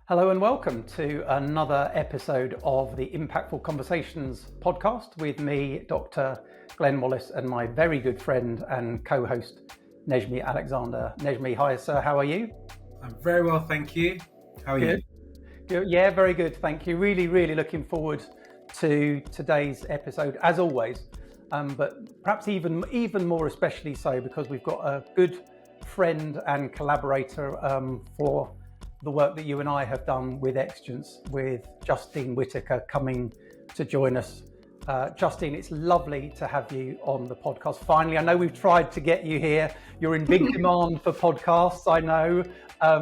Hello and welcome to another episode of the Impactful Conversations podcast with me, Dr. Glenn Wallis, and my very good friend and co-host, Nejmi Alexander. Nejmi, hi sir, how are you? I'm very well, thank you. How are you? Yeah, very good, thank you. Really looking forward to today's episode, as always, but perhaps even more especially so because we've got a good friend and collaborator for the work that you and I have done with Exigence, with Justine Whitaker coming to join us. Justine, it's lovely to have you on the podcast. Finally, I know we've tried to get you here. You're in big demand for podcasts, I know.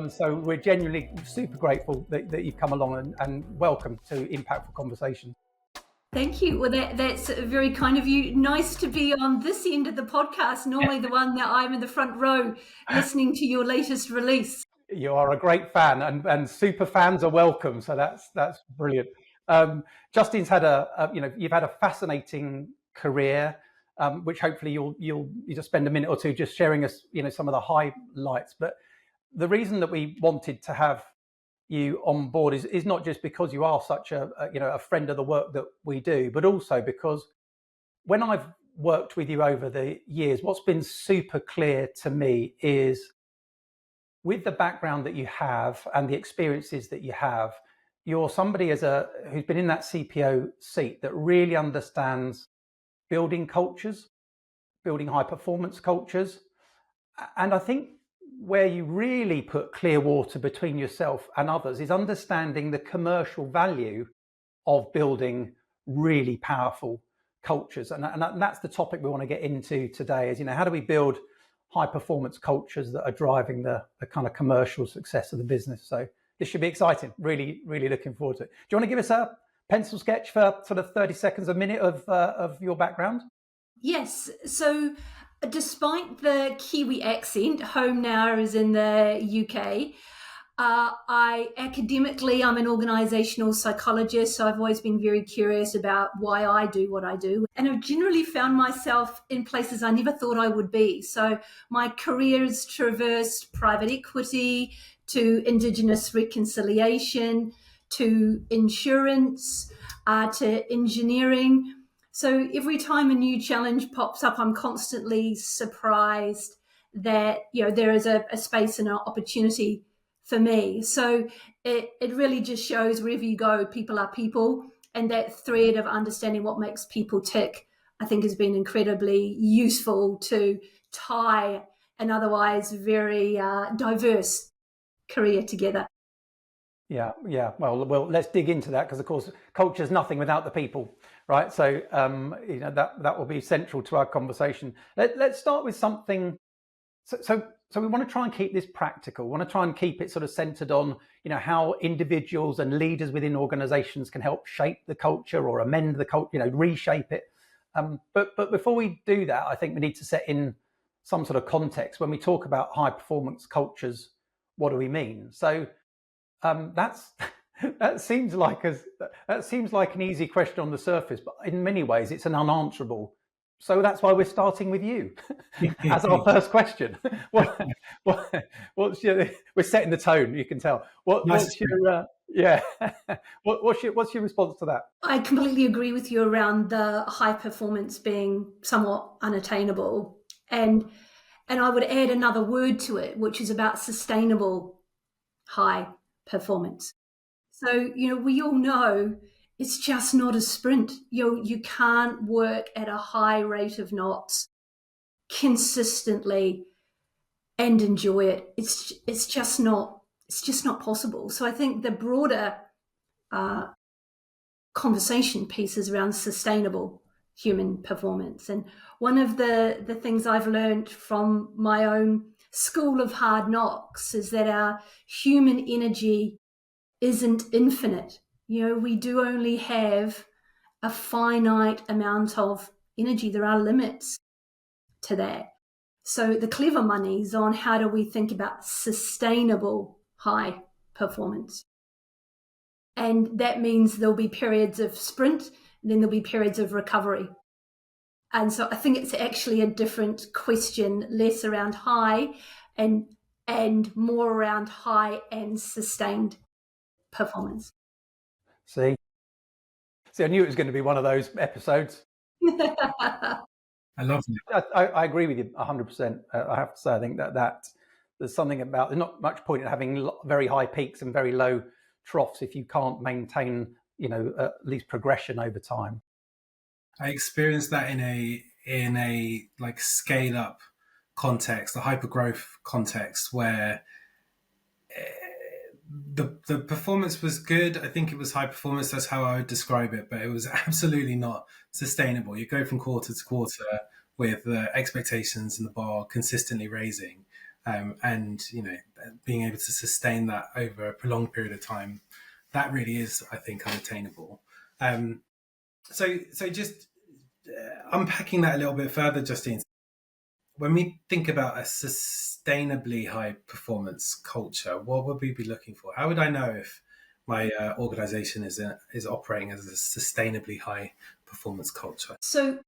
So we're genuinely super grateful that you've come along and welcome to Impactful Conversation. Thank you. Well, that's very kind of you. Nice to be on this end of the podcast, normally the one that I'm in the front row listening to your latest release. You are a great fan, and super fans are welcome. So that's brilliant. Justine's had you've had a fascinating career, which hopefully you'll just spend a minute or two just sharing us, some of the highlights. But the reason that we wanted to have you on board is not just because you are such a friend of the work that we do, but also because when I've worked with you over the years, what's been super clear to me is, with the background that you have and the experiences that you have, you're somebody who's been in that CPO seat that really understands building cultures, building high performance cultures. And I think where you really put clear water between yourself and others is understanding the commercial value of building really powerful cultures. And that's the topic we want to get into today is, how do we build high performance cultures that are driving the kind of commercial success of the business. So this should be exciting. Really looking forward to it. Do you want to give us a pencil sketch for sort of 30 seconds, a minute of your background? Yes. So despite the Kiwi accent, home now is in the UK. I'm an organizational psychologist, so I've always been very curious about why I do what I do. And I've generally found myself in places I never thought I would be. So my career has traversed private equity to Indigenous reconciliation, to insurance, to engineering. So every time a new challenge pops up, I'm constantly surprised that, there is a space and an opportunity for me. So it really just shows wherever you go, people are people. And that thread of understanding what makes people tick, I think, has been incredibly useful to tie an otherwise very diverse career together. Yeah. Well, let's dig into that because, of course, culture is nothing without the people, right? So, that will be central to our conversation. Let's start with something. So we want to try and keep this practical. We want to try and keep it sort of centered on, how individuals and leaders within organizations can help shape the culture or amend the culture, reshape it. But before we do that, I think we need to set in some sort of context. When we talk about high performance cultures, what do we mean? So that seems like an easy question on the surface, but in many ways it's an unanswerable. So that's why we're starting with you as our first question. What's we're setting the tone, you can tell. What's your response to that? I completely agree with you around the high performance being somewhat unattainable. And I would add another word to it, which is about sustainable high performance. So, we all know it's just not a sprint. You can't work at a high rate of knots consistently and enjoy it. It's just not possible. So I think the broader conversation piece is around sustainable human performance. And one of the things I've learned from my own school of hard knocks is that our human energy isn't infinite. We do only have a finite amount of energy. There are limits to that. So the clever money is on how do we think about sustainable high performance. And that means there'll be periods of sprint, and then there'll be periods of recovery. And so I think it's actually a different question, less around high and more around high and sustained performance. See, I knew it was going to be one of those episodes. I love it. I agree with you 100%. I have to say, I think that there's something about, there's not much point in having very high peaks and very low troughs if you can't maintain, at least progression over time. I experienced that in a like scale up context, a hypergrowth context, where the performance was good. I think it was high performance. That's how I would describe it, but it was absolutely not sustainable. You go from quarter to quarter with the expectations and the bar consistently raising, and being able to sustain that over a prolonged period of time. That really is, I think, unattainable. So just unpacking that a little bit further, Justine. When we think about a sustainably high performance culture, what would we be looking for? How would I know if my organization is operating as a sustainably high performance culture? So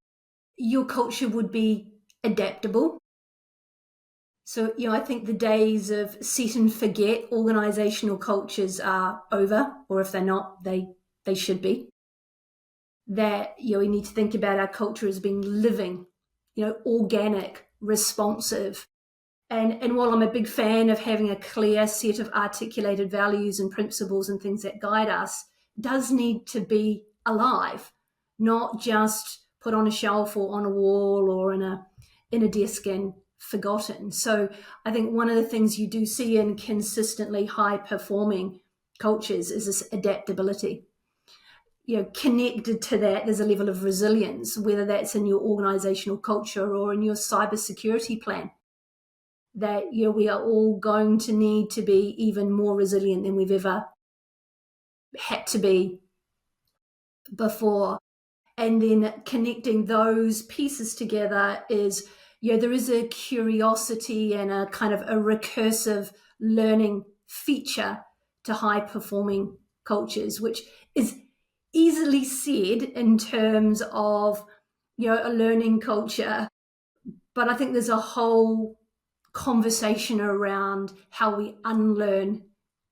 your culture would be adaptable. So, I think the days of set and forget organizational cultures are over, or if they're not, they should be. That, we need to think about our culture as being living, organic, responsive. And while I'm a big fan of having a clear set of articulated values and principles and things that guide us, it does need to be alive, not just put on a shelf or on a wall or in a desk and forgotten. So I think one of the things you do see in consistently high performing cultures is this adaptability. Connected to that, there's a level of resilience, whether that's in your organizational culture or in your cybersecurity plan, that we are all going to need to be even more resilient than we've ever had to be before. And then connecting those pieces together is, there is a curiosity and a kind of a recursive learning feature to high performing cultures, which is easily said in terms of, a learning culture. But I think there's a whole conversation around how we unlearn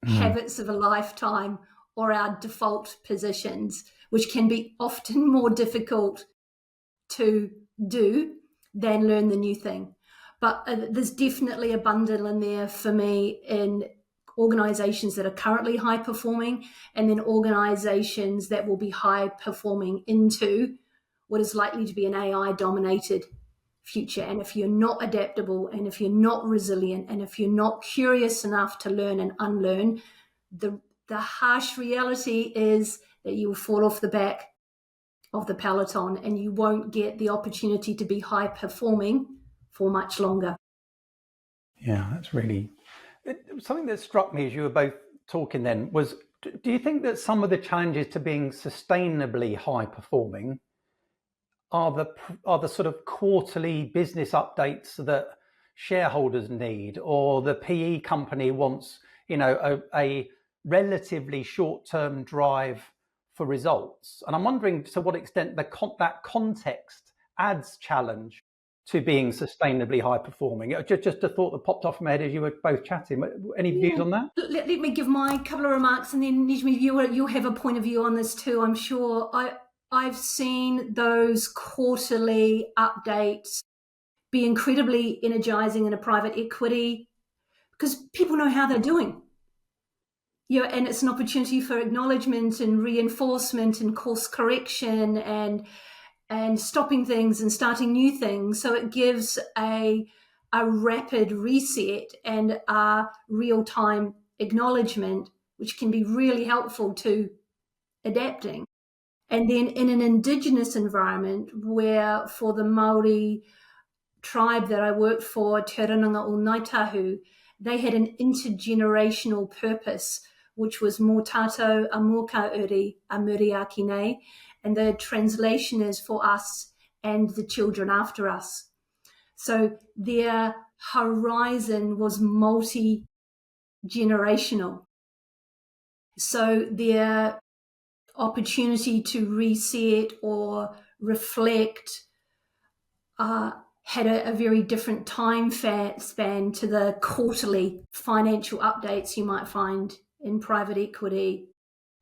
habits of a lifetime or our default positions, which can be often more difficult to do than learn the new thing. But there's definitely a bundle in there for me in organizations that are currently high performing, and then organizations that will be high performing into what is likely to be an AI dominated future. And if you're not adaptable, and if you're not resilient, and if you're not curious enough to learn and unlearn, the harsh reality is that you will fall off the back of the peloton and you won't get the opportunity to be high performing for much longer. Yeah, that's really something that struck me as you were both talking then was, do you think that some of the challenges to being sustainably high performing are the sort of quarterly business updates that shareholders need, or the PE company wants, a relatively short-term drive for results? And I'm wondering to what extent that context adds challenge to being sustainably high performing. Just a thought that popped off my head as you were both chatting. Any views on that? Let me give my couple of remarks, and then Nejmi, you'll have a point of view on this too, I'm sure. I've seen those quarterly updates be incredibly energizing in a private equity because people know how they're doing. And it's an opportunity for acknowledgement and reinforcement and course correction and stopping things and starting new things. So it gives a rapid reset and a real-time acknowledgement, which can be really helpful to adapting. And then in an Indigenous environment where, for the Māori tribe that I worked for, Te Rananga o Ngaitahu, they had an intergenerational purpose, which was mō tātou a mō ka uri a muri aki nei. And the translation is for us and the children after us. So their horizon was multi-generational. So their opportunity to reset or reflect had a very different time span to the quarterly financial updates you might find in private equity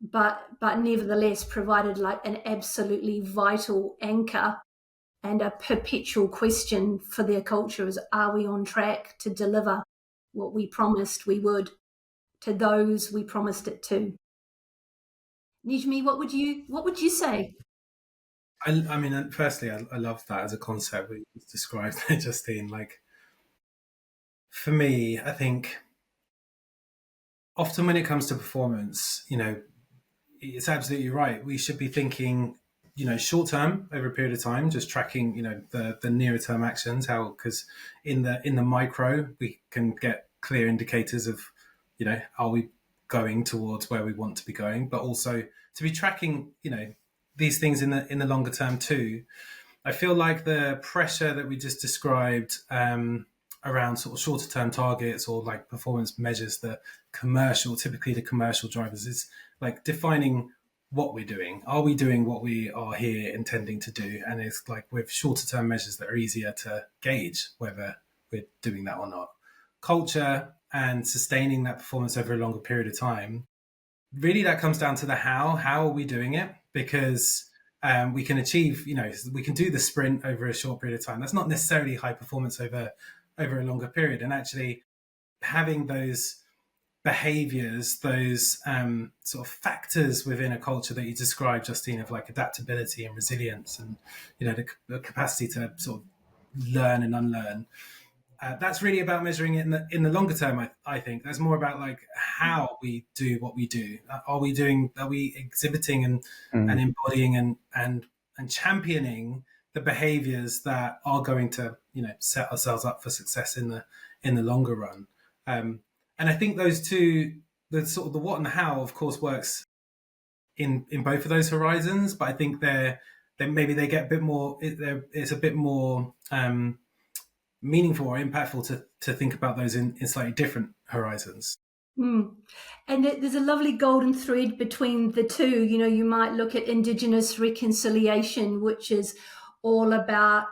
but nevertheless provided like an absolutely vital anchor and a perpetual question for their culture is, are we on track to deliver what we promised we would to those we promised it to? Nejmi, what would you say? I mean, firstly, I love that as a concept we described there, Justine. Like, for me, I think often when it comes to performance, it's absolutely right. We should be thinking, short term over a period of time, just tracking, the nearer term actions. How, because in the micro, we can get clear indicators of, are we going towards where we want to be going, but also to be tracking, these things in the longer term too. I feel like the pressure that we just described around sort of shorter term targets or like performance measures, typically the commercial drivers, is like defining what we're doing. Are we doing what we are here intending to do? And it's like with shorter term measures that are easier to gauge whether we're doing that or not. Culture and sustaining that performance over a longer period of time, really that comes down to the how. How are we doing it? Because we can achieve, we can do the sprint over a short period of time. That's not necessarily high performance over a longer period. And actually having those behaviors, those sort of factors within a culture that you described, Justine, of like adaptability and resilience and, the capacity to sort of learn and unlearn. That's really about measuring it in the longer term. I think that's more about like how we do what we do. Are we exhibiting and embodying and championing the behaviors that are going to, set ourselves up for success in the longer run. And I think those two, the sort of the what and the how, of course, works in both of those horizons. But I think maybe they get a bit more. It's a bit more meaningful or impactful to think about those in slightly different horizons. And there's a lovely golden thread between the two. You might look at Indigenous reconciliation, which is all about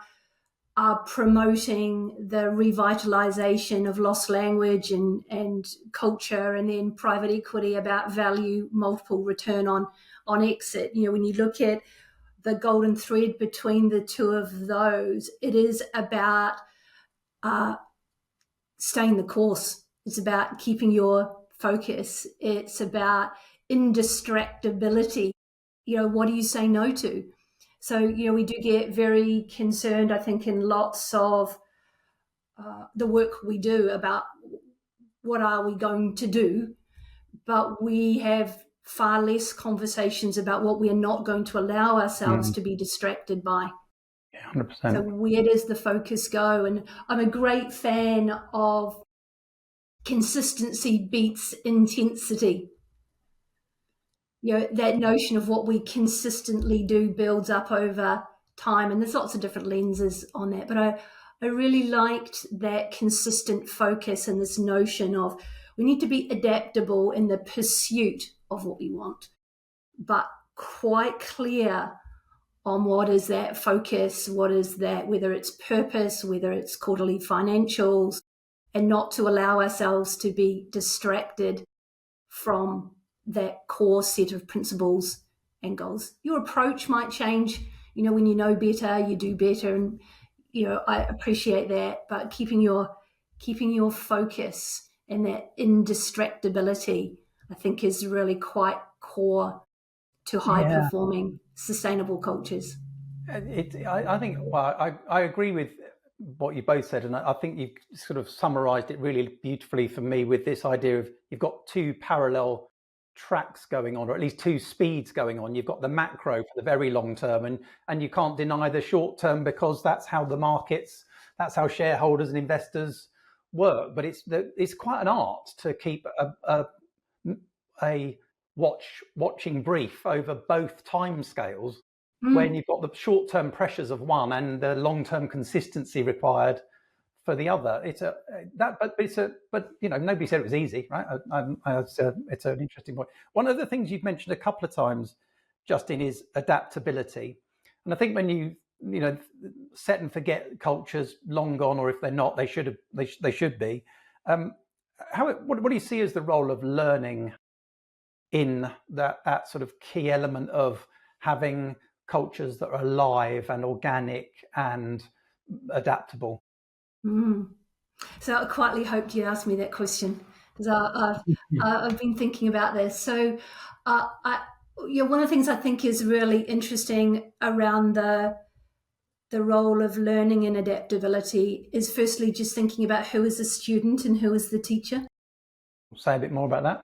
promoting the revitalization of lost language and culture, and then private equity about value multiple return on exit. When you look at the golden thread between the two of those, it is about staying the course. It's about keeping your focus. It's about indistractability. What do you say no to? So, we do get very concerned, I think, in lots of the work we do about what are we going to do, but we have far less conversations about what we are not going to allow ourselves to be distracted by. Yeah, 100%. So where does the focus go? And I'm a great fan of consistency beats intensity. That notion of what we consistently do builds up over time, and there's lots of different lenses on that, but I really liked that consistent focus and this notion of we need to be adaptable in the pursuit of what we want, but quite clear on what is that focus, what is that, whether it's purpose, whether it's quarterly financials, and not to allow ourselves to be distracted from that core set of principles and goals. Your approach might change, when you know better, you do better, and I appreciate that. But keeping your focus and that indistractability, I think, is really quite core to high performing, sustainable cultures. I think, well, I agree with what you both said, and I think you've sort of summarized it really beautifully for me with this idea of you've got two parallel tracks going on, or at least two speeds going on. You've got the macro for the very long term, and you can't deny the short term, because that's how the markets, that's how shareholders and investors work. But it's quite an art to keep a watching brief over both timescales when you've got the short-term pressures of one and the long-term consistency required for the other. But nobody said it was easy, right? It's an interesting point. One of the things you've mentioned a couple of times, Justine, is adaptability. And I think when you set and forget cultures long gone, or if they're not, they should be. What do you see as the role of learning in that sort of key element of having cultures that are alive and organic and adaptable? So I quietly hoped you'd ask me that question, because I've been thinking about this. So, one of the things I think is really interesting around the role of learning and adaptability is, firstly, just thinking about who is the student and who is the teacher. Say a bit more about that.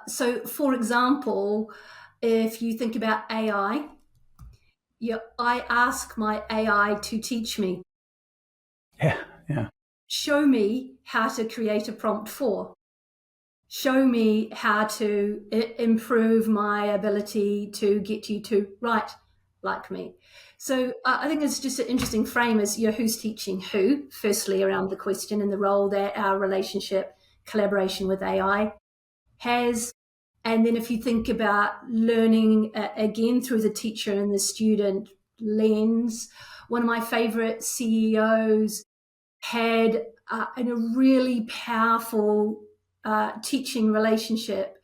So, for example, if you think about AI, I ask my AI to teach me. Yeah. Show me how to create a prompt for. Show me how to improve my ability to get you to write like me. So I think it's just an interesting frame as who's teaching who, firstly, around the question and the role that our relationship collaboration with AI has. And then if you think about learning again through the teacher and the student lens, one of my favorite CEOs had a really powerful teaching relationship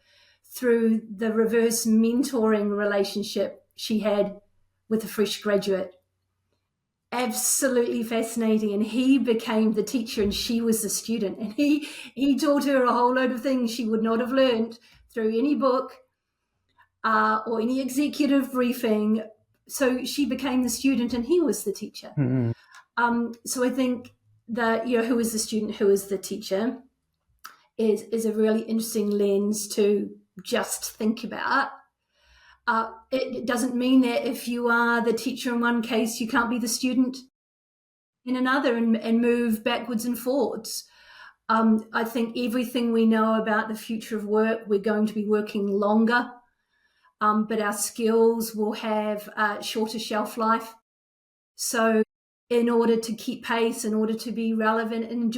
through the reverse mentoring relationship she had with a fresh graduate. Absolutely fascinating. And he became the teacher and she was the student. And he taught her a whole load of things she would not have learned through any book or any executive briefing. So she became the student and he was the teacher. So I think that, who is the student, who is the teacher, is a really interesting lens to just think about. It doesn't mean that if you are the teacher in one case, you can't be the student in another and move backwards and forwards. I think everything we know about the future of work, we're going to be working longer, but our skills will have a shorter shelf life. So in order to keep pace, in order to be relevant, and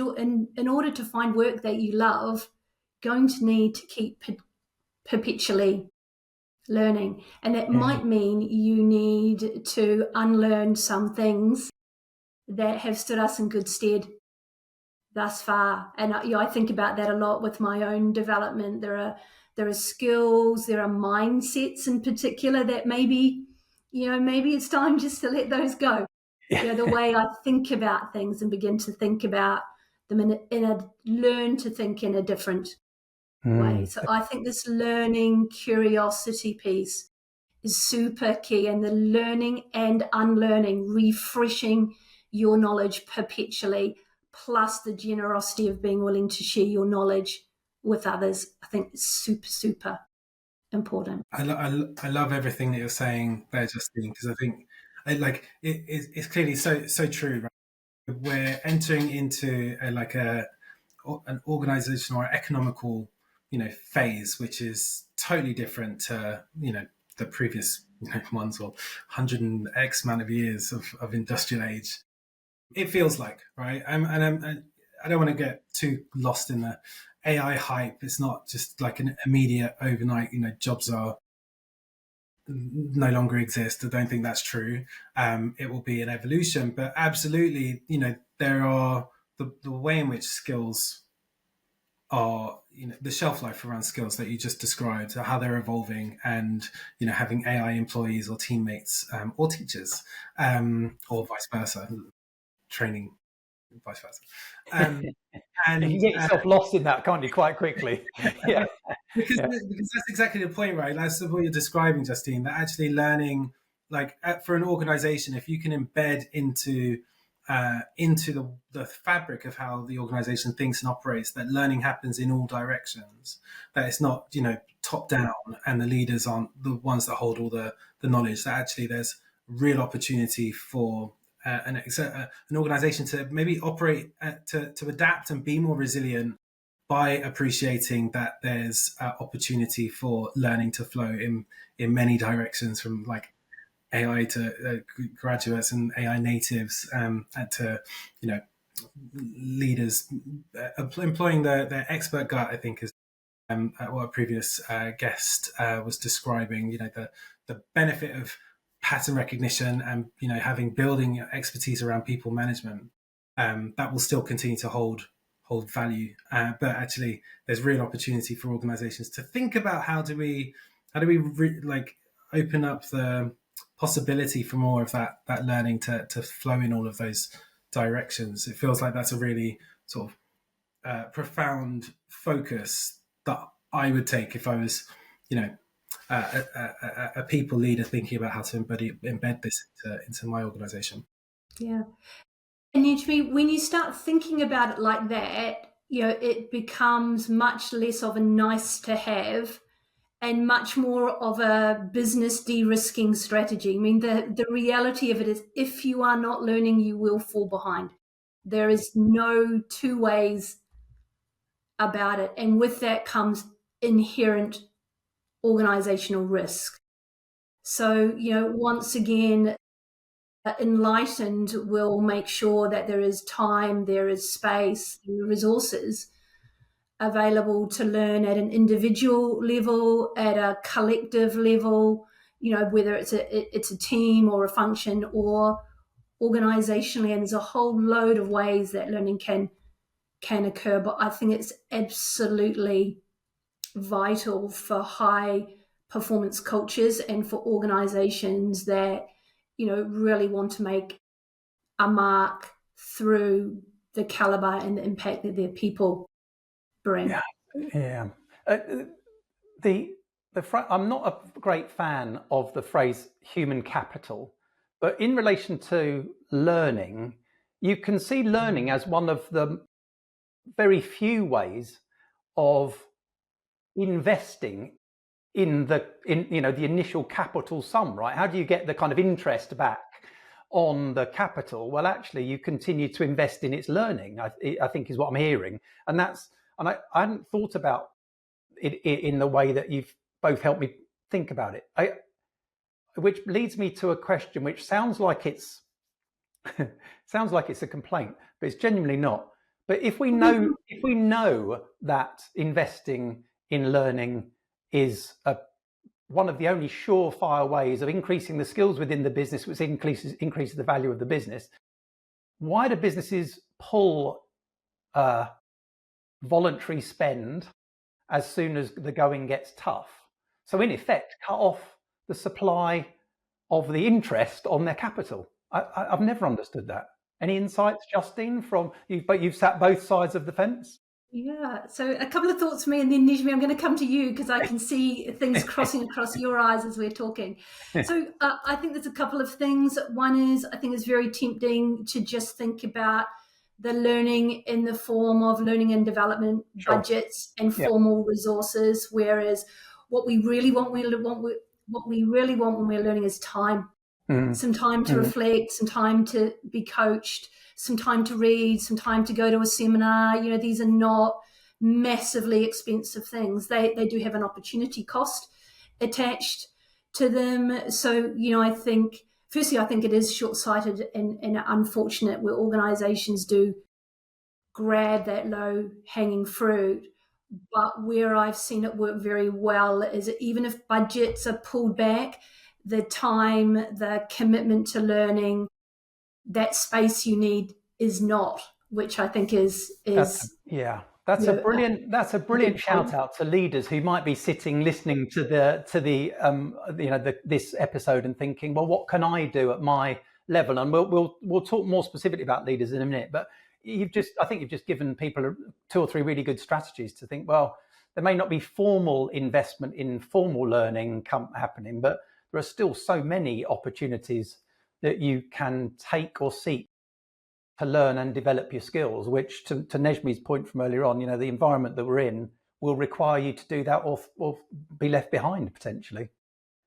in order to find work that you love, going to need to keep perpetually learning. And that might mean you need to unlearn some things that have stood us in good stead thus far. And I think about that a lot with my own development. There are skills, there are mindsets in particular that maybe it's time just to let those go. The way I think about things and begin to think about them learn to think in a different way. So I think this learning curiosity piece is super key, and the learning and unlearning, refreshing your knowledge perpetually, plus the generosity of being willing to share your knowledge with others, I think is super, super important. I love everything that you're saying there, Justine, because I think it's clearly so true. Right? We're entering into an organizational or economical phase, which is totally different to the previous ones, or 100 and X amount of years of industrial age. It feels like, right? I don't want to get too lost in the AI hype. It's not just like an immediate overnight, jobs are no longer exist. I don't think that's true. It will be an evolution, but absolutely, there are the way in which skills are, the shelf life around skills that you just described, how they're evolving, and having AI employees or teammates or teachers or vice versa, training vice versa. And you can get yourself lost in that, can't you, quite quickly? Yeah. Because that's exactly the point, right? That's what you're describing, Justine, that actually learning, for an organization, if you can embed into the fabric of how the organization thinks and operates, that learning happens in all directions, that it's not, top down and the leaders aren't the ones that hold all the knowledge, that actually there's real opportunity for an organization to maybe operate, to adapt and be more resilient by appreciating that there's opportunity for learning to flow in many directions, from AI to graduates and AI natives, and to leaders employing their expert gut. I think is what a previous guest was describing. The benefit of pattern recognition and having building expertise around people management, that will still continue to hold hold value. But actually, there's real opportunity for organisations to think about how do we open up the possibility for more of that learning to flow in all of those directions. It feels like that's a really sort of profound focus that I would take if I was, a people leader thinking about how to embed this into my organisation. Yeah. And Nejmi, when you start thinking about it like that, it becomes much less of a nice to have and much more of a business de-risking strategy. I mean, the reality of it is if you are not learning, you will fall behind. There is no two ways about it. And with that comes inherent organizational risk. So, once again, Enlightened will make sure that there is time, there is space, there are resources available to learn at an individual level, at a collective level, whether it's a team or a function or organizationally. And there's a whole load of ways that learning can occur. But I think it's absolutely vital for high performance cultures and for organizations that really want to make a mark through the caliber and the impact that their people bring. Yeah. I'm not a great fan of the phrase human capital, but in relation to learning, you can see learning as one of the very few ways of investing in the initial capital sum, right? How do you get the kind of interest back on the capital? Well, actually, you continue to invest in its learning, I think is what I'm hearing. And I hadn't thought about it in the way that you've both helped me think about it. Which leads me to a question which sounds like it's a complaint, but it's genuinely not. But if we know that investing in learning is one of the only surefire ways of increasing the skills within the business, which increases the value of the business, why do businesses pull voluntary spend as soon as the going gets tough? So in effect, cut off the supply of the interest on their capital. I've never understood that. Any insights, Justine, from you? But you've sat both sides of the fence. Yeah, so a couple of thoughts for me, and then Nejmi, I'm going to come to you because I can see things crossing across your eyes as we're talking. So I think there's a couple of things. One is I think it's very tempting to just think about the learning in the form of learning and development budgets and formal resources, whereas what we really want when we're learning is time. Some time to reflect, some time to be coached, some time to read, some time to go to a seminar. These are not massively expensive things. They do have an opportunity cost attached to them. So, I think it is short-sighted and unfortunate where organizations do grab that low-hanging fruit. But where I've seen it work very well is that even if budgets are pulled back, the time, the commitment to learning, that space you need is not, which I think is that's a brilliant shout out to leaders who might be sitting listening to this episode and thinking, well, what can I do at my level? And we'll talk more specifically about leaders in a minute, but I think you've just given people 2 or 3 really good strategies to think, well, there may not be formal investment in formal learning happening, but there are still so many opportunities that you can take or seek to learn and develop your skills, which to Nejmi's point from earlier on, the environment that we're in will require you to do that or be left behind potentially.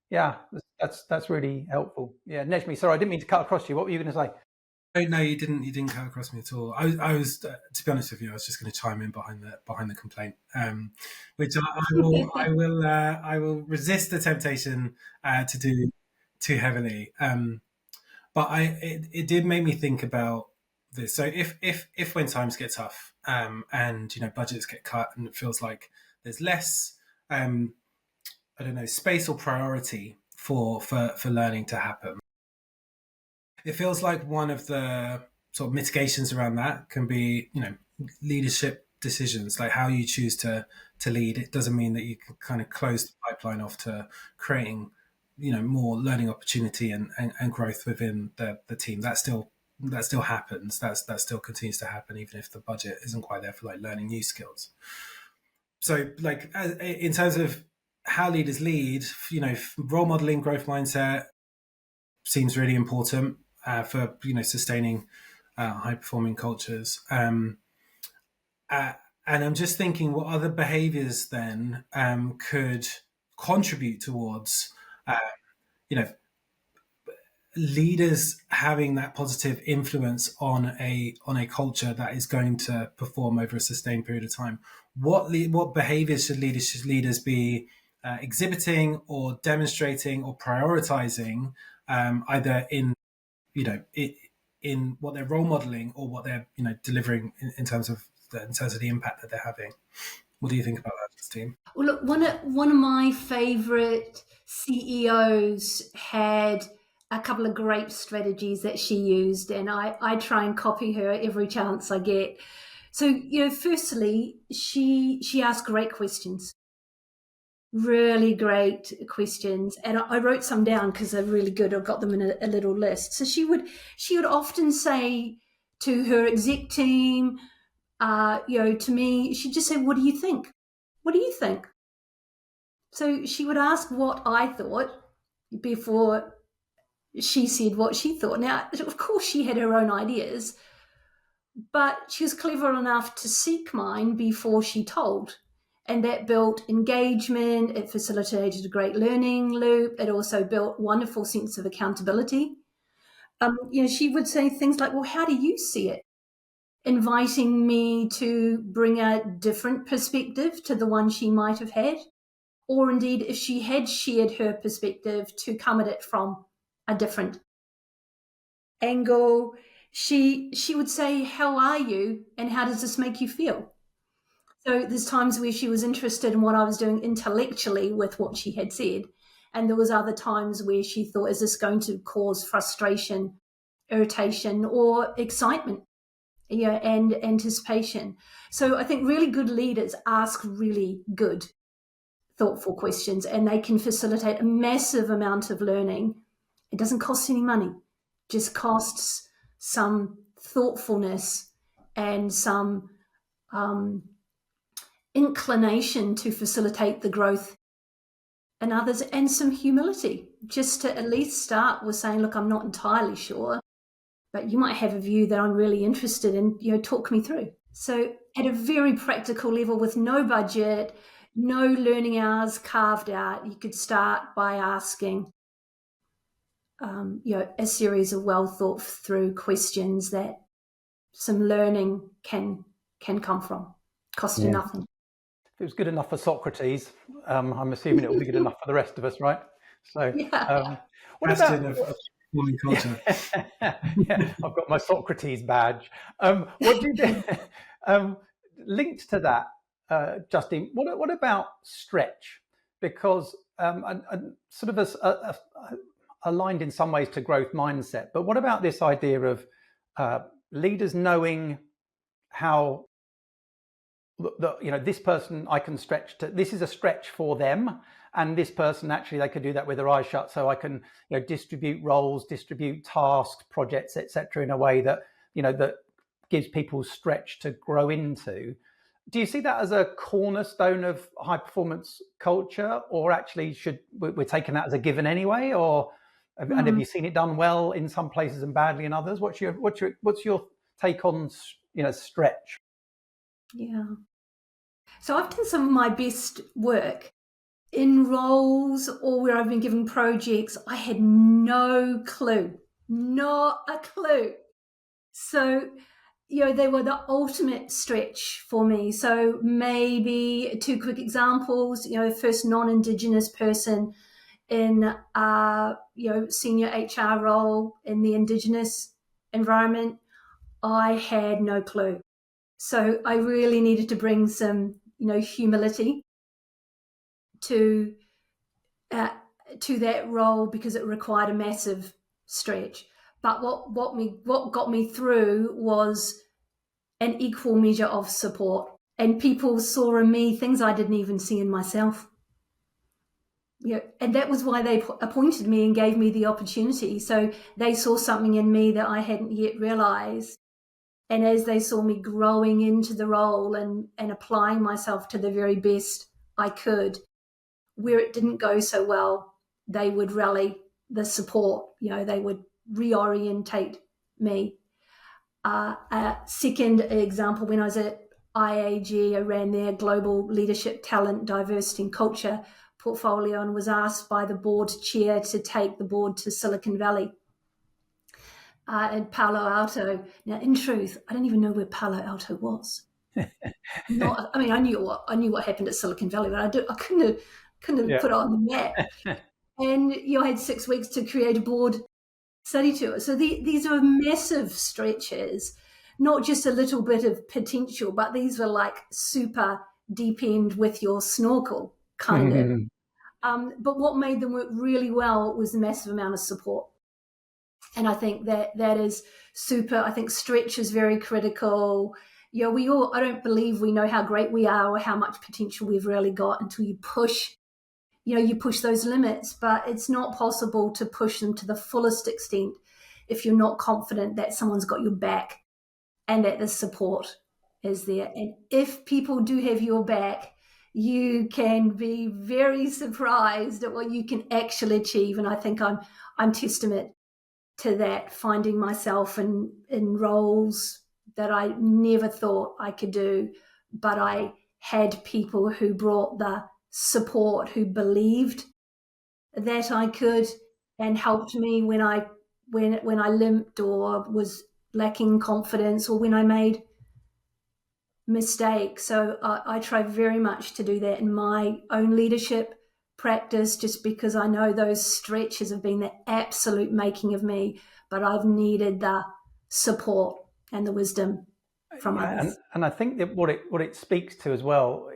Yeah, that's really helpful. Yeah, Nejmi, sorry, I didn't mean to cut across you. What were you going to say? Oh, no, you didn't cut across me at all. I was to be honest with you, I was just going to chime in behind the complaint, which I will resist the temptation to do too heavily. But it did make me think about this. So if when times get tough, and budgets get cut, and it feels like there's less, space or priority for learning to happen. It feels like one of the sort of mitigations around that can be, leadership decisions, like how you choose to lead. It doesn't mean that you can kind of close the pipeline off to creating, more learning opportunity and growth within the team. That still happens. That still continues to happen, even if the budget isn't quite there for like learning new skills. So, like in terms of how leaders lead, role modeling, growth mindset seems really important for sustaining high performing cultures. And I'm just thinking, what other behaviours then could contribute towards, leaders having that positive influence on a culture that is going to perform over a sustained period of time? What behaviours should leaders be exhibiting or demonstrating or prioritizing, either in in what they're role modeling or what they're delivering in terms of the impact that they're having? What do you think about that, Justine? Well, look, one of my favourite CEOs had a couple of great strategies that she used, and I try and copy her every chance I get. So, firstly, she asked great questions, really great questions, and I wrote some down because they're really good. I've got them in a little list. So she would often say to her exec team, to me, she'd just say, "What do you think? What do you think?" So she would ask what I thought before she said what she thought. Now, of course, she had her own ideas, but she was clever enough to seek mine before she told. And that built engagement. It facilitated a great learning loop. It also built a wonderful sense of accountability. She would say things like, "Well, how do you see it?" Inviting me to bring a different perspective to the one she might have had. Or indeed, if she had shared her perspective, to come at it from a different angle. She would say, "How are you? And how does this make you feel?" So there's times where she was interested in what I was doing intellectually with what she had said. And there was other times where she thought, is this going to cause frustration, irritation, or excitement? And anticipation. So I think really good leaders ask really good, thoughtful questions, and they can facilitate a massive amount of learning. It doesn't cost any money, just costs some thoughtfulness and some inclination to facilitate the growth in others, and some humility, just to at least start with saying, "Look, I'm not entirely sure, but you might have a view that I'm really interested in, talk me through." So at a very practical level, with no budget, no learning hours carved out, you could start by asking a series of well thought through questions that some learning can come from, cost you nothing. If it was good enough for Socrates, I'm assuming it will be good enough for the rest of us, right? So, what about of performing culture? Yeah, I've got my Socrates badge. What do you do? Linked to that, Justine, what about stretch? Because and sort of aligned in some ways to growth mindset, but what about this idea of leaders knowing how this person I can stretch to, this is a stretch for them, and this person actually they could do that with their eyes shut, so I can distribute roles, distribute tasks, projects, etc., in a way that that gives people stretch to grow into. Do you see that as a cornerstone of high performance culture, or actually we're taking that as a given anyway, or and have you seen it done well in some places and badly in others? What's your take on stretch? Yeah. So I've done some of my best work in roles or where I've been given projects. I had no clue, not a clue. So, they were the ultimate stretch for me. So maybe two quick examples, first non-Indigenous person in senior HR role in the Indigenous environment. I had no clue. So I really needed to bring some, humility to that role, because it required a massive stretch. But what got me through was an equal measure of support. And people saw in me things I didn't even see in myself. And that was why they appointed me and gave me the opportunity. So they saw something in me that I hadn't yet realized. And as they saw me growing into the role and applying myself to the very best I could, where it didn't go so well, they would rally the support. They would reorientate me. A second example, when I was at IAG, I ran their global leadership, talent, diversity and culture portfolio and was asked by the board chair to take the board to Silicon Valley and Palo Alto. Now, in truth, I don't even know where Palo Alto was. I knew what happened at Silicon Valley, but I couldn't have put it on the map. And I had 6 weeks to create a board study tour. So these are massive stretches, not just a little bit of potential, but these were like super deep end with your snorkel kind of. But what made them work really well was the massive amount of support. And I think that is super. I think stretch is very critical. I don't believe we know how great we are or how much potential we've really got until you push those limits, but it's not possible to push them to the fullest extent if you're not confident that someone's got your back and that the support is there. And if people do have your back, you can be very surprised at what you can actually achieve. And I think I'm testament to that, finding myself in roles that I never thought I could do, but I had people who brought the support, who believed that I could and helped me when I limped or was lacking confidence or when I made mistakes. So I try very much to do that in my own leadership practice, just because I know those stretches have been the absolute making of me, but I've needed the support and the wisdom from others. And I think that what it speaks to as well,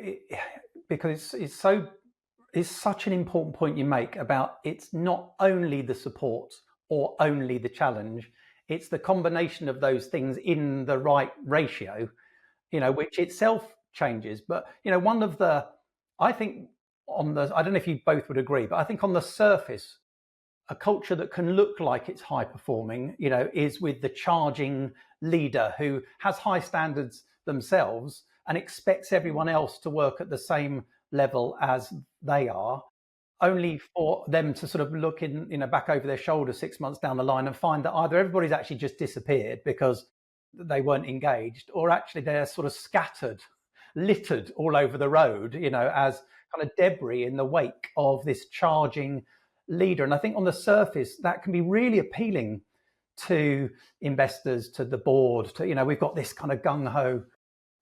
because it's such an important point you make about it's not only the support or only the challenge, it's the combination of those things in the right ratio, which itself changes. But one of the, I think I don't know if you both would agree, but I think on the surface, a culture that can look like it's high performing, is with the charging leader who has high standards themselves and expects everyone else to work at the same level as they are, only for them to sort of look back over their shoulder 6 months down the line and find that either everybody's actually just disappeared because they weren't engaged, or actually they're sort of scattered, littered all over the road, as kind of debris in the wake of this charging leader. And I think on the surface, that can be really appealing to investors, to the board, to, we've got this kind of gung-ho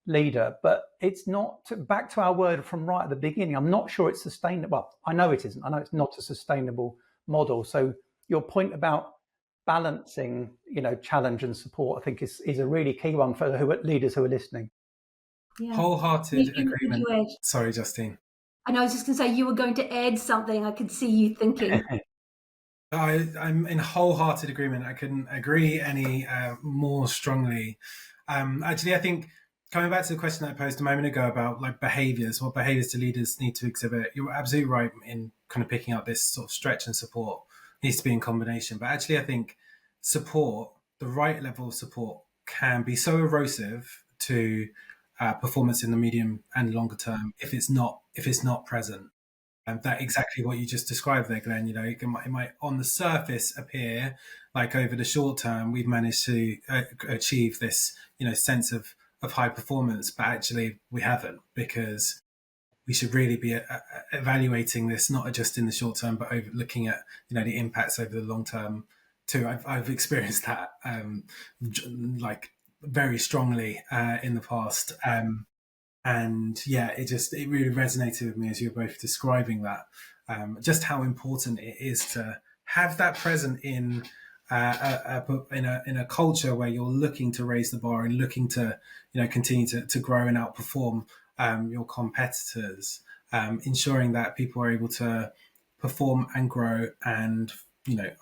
leader, but it's not, back to our word from right at the beginning, I'm not sure it's sustainable. Well, I know it isn't. I know it's not a sustainable model. So your point about balancing, challenge and support, I think is a really key one for leaders who are listening. Yeah. Wholehearted agreement. Sorry, Justine. I know, I was just going to say, you were going to add something. I could see you thinking. I'm in wholehearted agreement. I couldn't agree any more strongly. Actually, I think coming back to the question that I posed a moment ago about like behaviours, what behaviours do leaders need to exhibit? You're absolutely right in kind of picking up this sort of stretch and support needs to be in combination. But actually, I think support, the right level of support, can be so erosive to performance in the medium and longer term if it's not present. And that exactly what you just described there, Glenn. It might on the surface appear like over the short term we've managed to achieve this, sense of high performance, but actually we haven't, because we should really be evaluating this not just in the short term, but looking at the impacts over the long term too. I've experienced that like very strongly in the past. And yeah, it really resonated with me as you were both describing that, just how important it is to have that present in a culture where you're looking to raise the bar and looking to continue to grow and outperform your competitors, ensuring that people are able to perform and grow and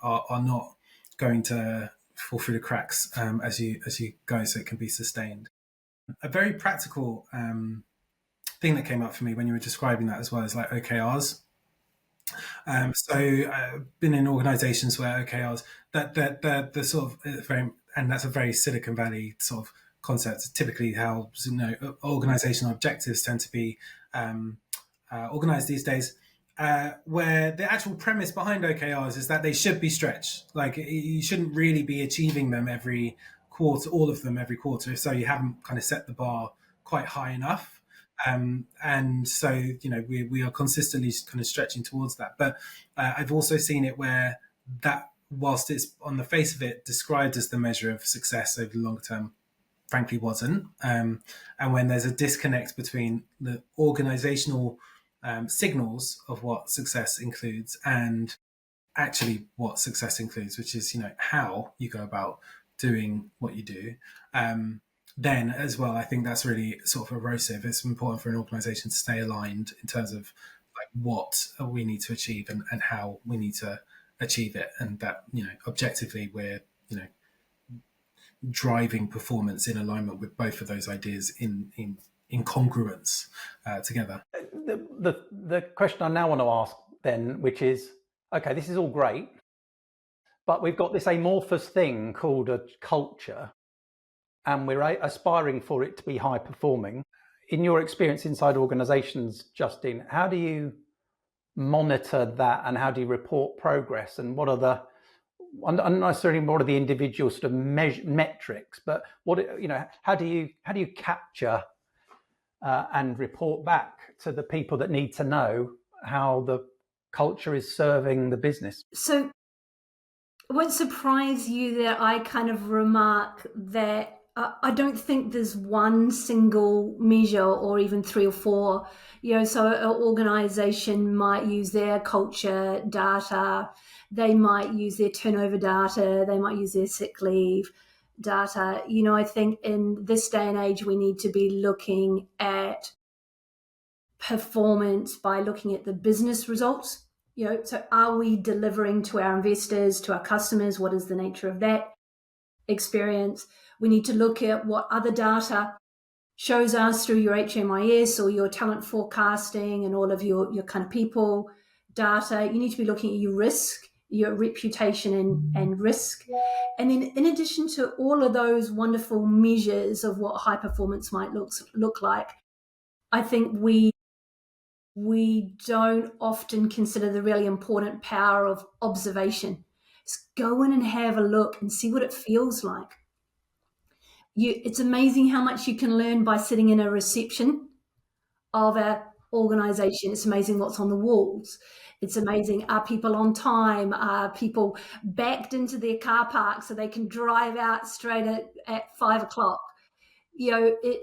are not going to fall through the cracks as you go, so it can be sustained. A very practical thing that came up for me when you were describing that as well is like OKRs. So I've been in organizations where OKRs, that the sort of very, and that's a very Silicon Valley sort of concept. Typically how, organizational objectives tend to be organized these days, where the actual premise behind OKRs is that they should be stretched. Like, you shouldn't really be achieving them every quarter, all of them every quarter. If so, you haven't kind of set the bar quite high enough. And so, we are consistently kind of stretching towards that. But I've also seen it where that, whilst it's on the face of it described as the measure of success over the long term, frankly wasn't. And when there's a disconnect between the organizational signals of what success includes and actually what success includes, which is, how you go about doing what you do, then as well, I think that's really sort of erosive. It's important for an organization to stay aligned in terms of like what we need to achieve and how we need to achieve it. And that, objectively we're, driving performance in alignment with both of those ideas in congruence together. The question I now want to ask then, which is, okay, this is all great, but we've got this amorphous thing called a culture, and we're aspiring for it to be high performing. In your experience inside organizations, Justine, how do you monitor that, and how do you report progress, and what are the, not necessarily what are the individual sort of metrics, but how do you capture and report back to the people that need to know how the culture is serving the business? So it won't surprise you that I kind of remark that I don't think there's one single measure or even three or four. So an organization might use their culture data, they might use their turnover data, they might use their sick leave data. I think in this day and age, we need to be looking at performance by looking at the business results. So are we delivering to our investors, to our customers? What is the nature of that experience? We need to look at what other data shows us through your HMIS or your talent forecasting and all of your kind of people data. You need to be looking at your risk, your reputation and risk. And then in addition to all of those wonderful measures of what high performance might look like, I think we don't often consider the really important power of observation. Just go in and have a look and see what it feels like. It's amazing how much you can learn by sitting in a reception of an organization. It's amazing what's on the walls. It's amazing, are people on time? Are people backed into their car park so they can drive out straight at 5 o'clock?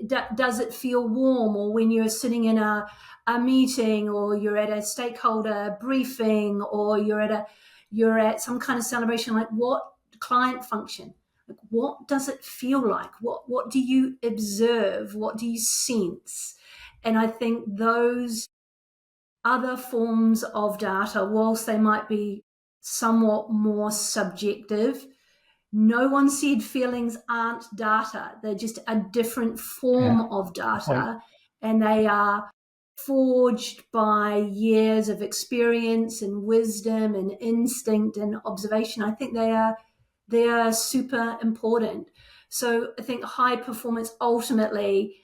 Does it feel warm? Or when you're sitting in a meeting, or you're at a stakeholder briefing, or you're at some kind of celebration, like what client function? Like, what does it feel like? What do you observe? What do you sense? And I think those other forms of data, whilst they might be somewhat more subjective, no one said feelings aren't data. They're just a different form of data, and they are forged by years of experience and wisdom and instinct and observation. I think they are super important. So I think high performance ultimately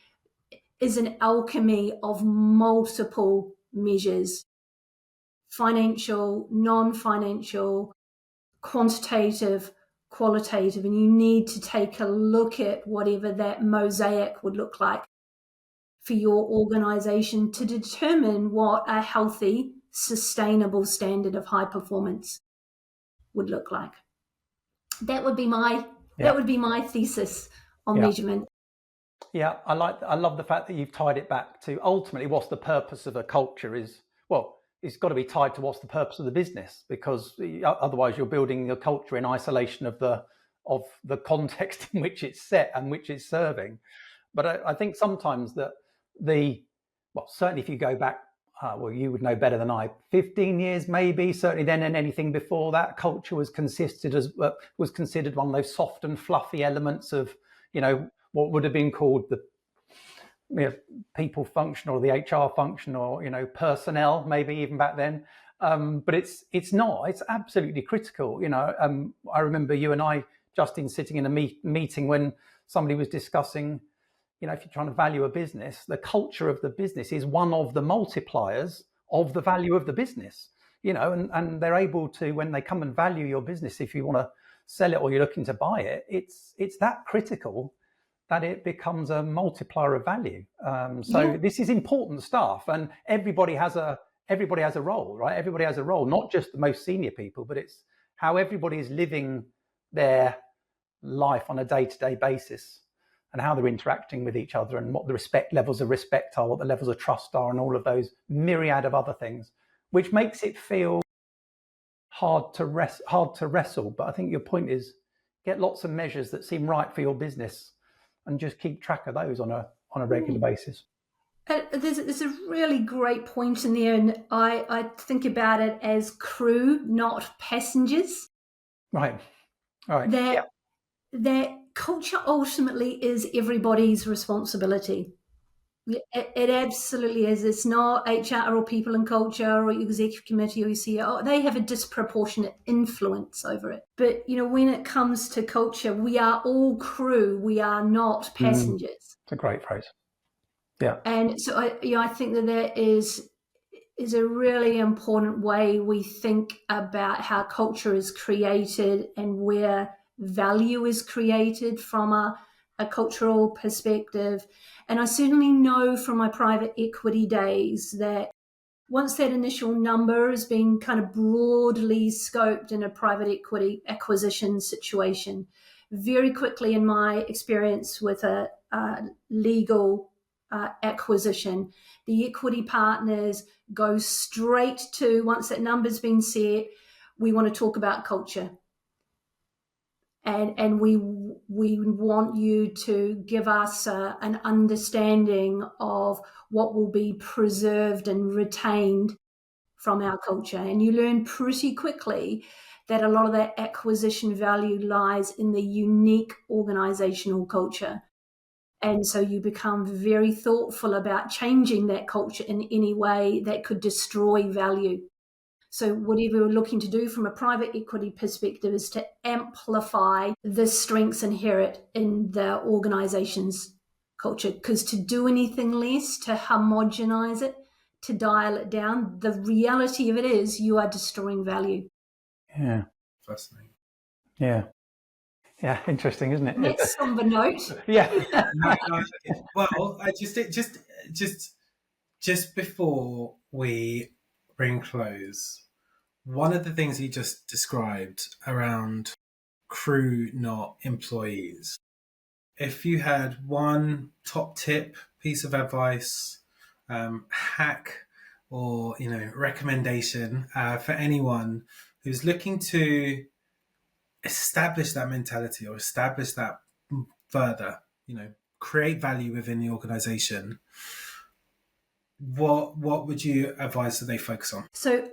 is an alchemy of multiple measures: financial, non-financial, quantitative, qualitative, and you need to take a look at whatever that mosaic would look like for your organization to determine what a healthy, sustainable standard of high performance would look like. That would be my thesis on measurement. Yeah, I love the fact that you've tied it back to ultimately what's the purpose of a culture is, well, it's got to be tied to what's the purpose of the business, because otherwise you're building a culture in isolation of the context in which it's set and which it's serving. But I think sometimes that certainly if you go back, you would know better than I, 15 years maybe, certainly then, and anything before that, culture was considered one of those soft and fluffy elements of, what would have been called the people function, or the HR function, or personnel, maybe even back then. But it's not. It's absolutely critical. I remember you and I, Justine, sitting in a meeting when somebody was discussing, if you're trying to value a business, the culture of the business is one of the multipliers of the value of the business. And they're able to, when they come and value your business, if you want to sell it or you're looking to buy it, it's that critical that it becomes a multiplier of value. So this is important stuff, and everybody has a role, right? Everybody has a role, not just the most senior people, but it's how everybody is living their life on a day-to-day basis, and how they're interacting with each other, and what the levels of respect are, what the levels of trust are, and all of those myriad of other things, which makes it feel hard to wrestle. But I think your point is, get lots of measures that seem right for your business, and just keep track of those on a regular basis. There's a really great point in there, and I think about it as crew, not passengers. Right. That culture ultimately is everybody's responsibility. It absolutely is. It's not HR or people and culture or executive committee or CEO. They have a disproportionate influence over it. But, when it comes to culture, we are all crew. We are not passengers. It's a great phrase. Yeah. And so I think that is a really important way we think about how culture is created and where value is created from a cultural perspective. And I certainly know from my private equity days that once that initial number has been kind of broadly scoped in a private equity acquisition situation, very quickly in my experience with a legal acquisition, the equity partners go straight to, once that number's been set, we want to talk about culture. And we want you to give us an understanding of what will be preserved and retained from our culture. And you learn pretty quickly that a lot of that acquisition value lies in the unique organizational culture. And so you become very thoughtful about changing that culture in any way that could destroy value. So whatever we're looking to do from a private equity perspective is to amplify the strengths inherent in the organization's culture. Because to do anything less, to homogenize it, to dial it down, the reality of it is you are destroying value. Yeah. Fascinating. Yeah. Yeah, interesting, isn't it? Next somber note. Yeah. Well, I just before we bring close, one of the things you just described around crew, not employees. If you had one top tip, piece of advice, hack, or recommendation for anyone who's looking to establish that mentality or establish that further, create value within the organization, what would you advise that they focus on? So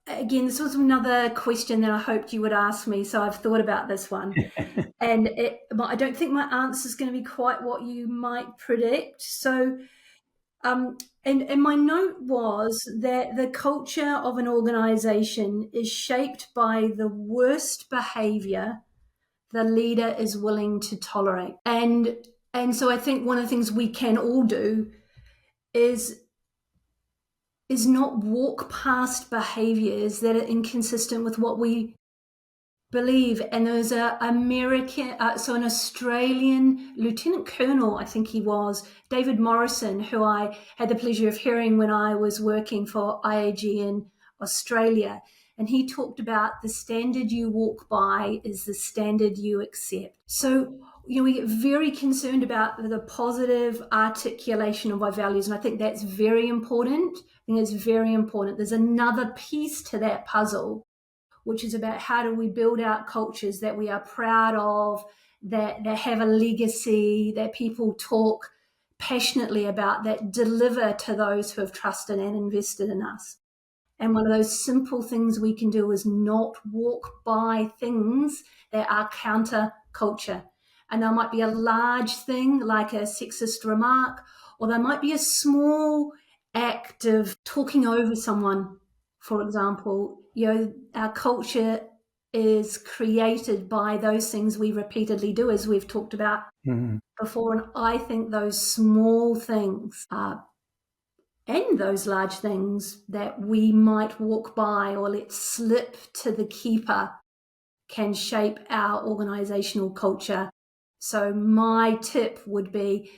again, this was another question that I hoped you would ask me, so I've thought about this one. And I don't think my answer is going to be quite what you might predict. So and my note was that the culture of an organization is shaped by the worst behavior the leader is willing to tolerate. And so I think one of the things we can all do is not walk past behaviors that are inconsistent with what we believe. And there's an Australian Lieutenant Colonel, I think he was, David Morrison, who I had the pleasure of hearing when I was working for IAG in Australia. And he talked about the standard you walk by is the standard you accept. So, we get very concerned about the positive articulation of our values. And I think that's very important. There's another piece to that puzzle, which is about how do we build out cultures that we are proud of, that have a legacy, that people talk passionately about, that deliver to those who have trusted and invested in us. And one of those simple things we can do is not walk by things that are counter culture. And there might be a large thing like a sexist remark or there might be a small act of talking over someone, for example. Our culture is created by those things we repeatedly do, as we've talked about before. And I think those small things and those large things that we might walk by or let slip to the keeper can shape our organizational culture. So my tip would be,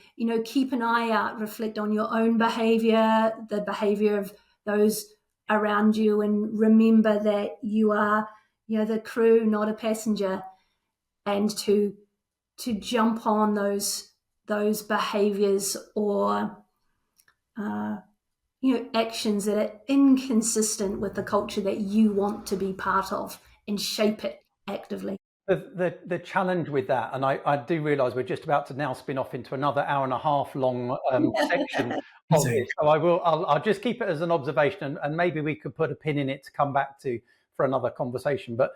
keep an eye out, reflect on your own behavior, the behavior of those around you, and remember that you are, the crew, not a passenger, and to jump on those behaviors or actions that are inconsistent with the culture that you want to be part of, and shape it actively. The challenge with that, and I do realise we're just about to now spin off into another hour and a half long section of this. So I'll just keep it as an observation, and maybe we could put a pin in it to come back to for another conversation. But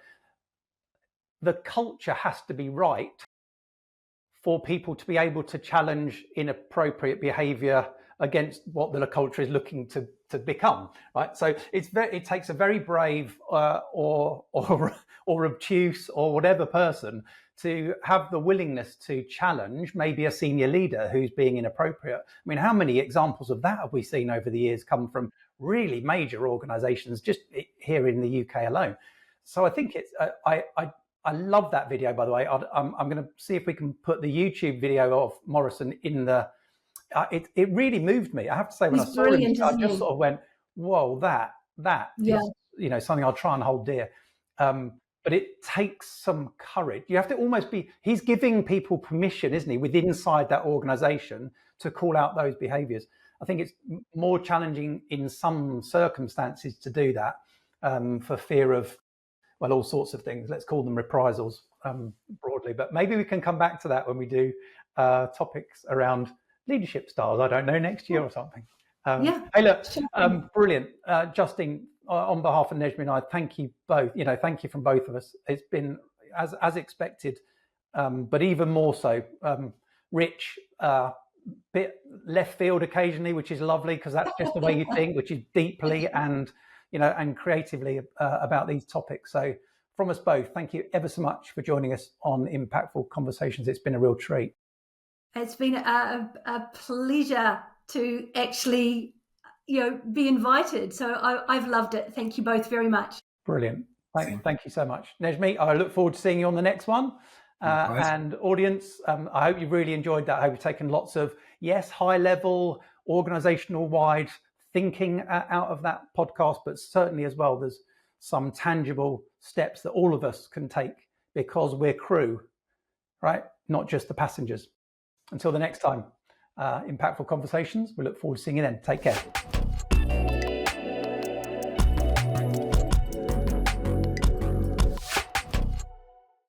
the culture has to be right for people to be able to challenge inappropriate behaviour against what the culture is looking to become, right? So it takes a very brave or obtuse or whatever person to have the willingness to challenge maybe a senior leader who's being inappropriate. I mean, how many examples of that have we seen over the years come from really major organisations just here in the UK alone? So I think it's I love that video, by the way. I'm going to see if we can put the YouTube video of Morrison in the. It really moved me. I have to say, when I saw him, I just sort of went, "Whoa, that is something I'll try and hold dear." But it takes some courage. You have to almost be. He's giving people permission, isn't he, within inside that organisation to call out those behaviours. I think it's more challenging in some circumstances to do that for fear of, well, all sorts of things. Let's call them reprisals broadly. But maybe we can come back to that when we do topics around leadership styles. I don't know, next year or something. Hey, look, brilliant. Justine, on behalf of Nejmi and I, thank you both. Thank you from both of us. It's been as expected, but even more so. Rich, bit left field occasionally, which is lovely because that's just the way you think, which is deeply and creatively about these topics. So from us both, thank you ever so much for joining us on Impactful Conversations. It's been a real treat. It's been a pleasure to actually, be invited. So I've loved it. Thank you both very much. Brilliant. Thank you so much. Nejmi, I look forward to seeing you on the next one. And audience, I hope you've really enjoyed that. I hope you've taken lots of, high level, organizational wide thinking out of that podcast, but certainly as well, there's some tangible steps that all of us can take because we're crew, right? Not just the passengers. Until the next time, Impactful Conversations, we look forward to seeing you then. Take care.